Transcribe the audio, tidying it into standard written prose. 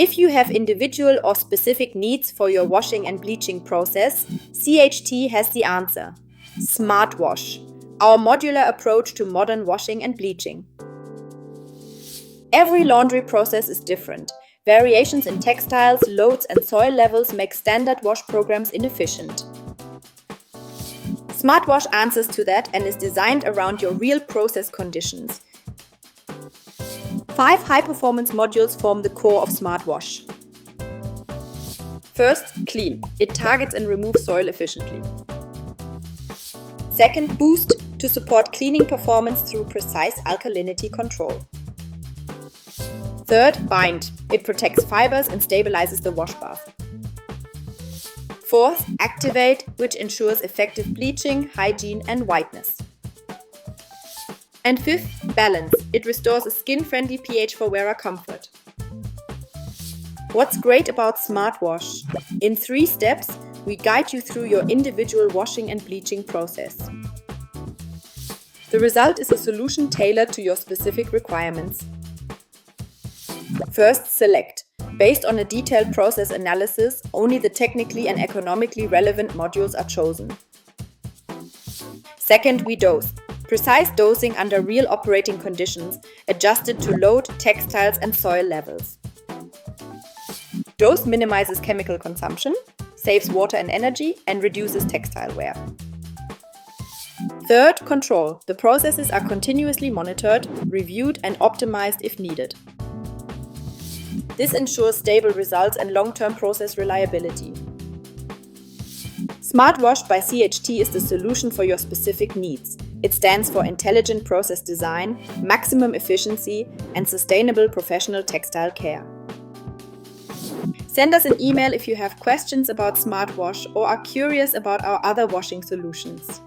If you have individual or specific needs for your washing and bleaching process, CHT has the answer. Smart Wash, our modular approach to modern washing and bleaching. Every laundry process is different. Variations in textiles, loads and soil levels make standard wash programs inefficient. Smart Wash answers to that and is designed around your real process conditions. 5 high-performance modules form the core of Smart Wash. First, clean. It targets and removes soil efficiently. Second, boost, to support cleaning performance through precise alkalinity control. Third, bind. It protects fibers and stabilizes the wash bath. Fourth, activate, which ensures effective bleaching, hygiene and whiteness. And fifth, balance. It restores a skin-friendly pH for wearer comfort. What's great about Smart Wash? In 3 steps, we guide you through your individual washing and bleaching process. The result is a solution tailored to your specific requirements. First, select. Based on a detailed process analysis, only the technically and economically relevant modules are chosen. Second, we dose. Precise dosing under real operating conditions, adjusted to load, textiles and soil levels. Dose minimizes chemical consumption, saves water and energy, and reduces textile wear. Third, control. The processes are continuously monitored, reviewed and optimized if needed. This ensures stable results and long-term process reliability. Smart Wash by CHT is the solution for your specific needs. It stands for intelligent process design, maximum efficiency, and sustainable professional textile care. Send us an email if you have questions about Smart Wash or are curious about our other washing solutions.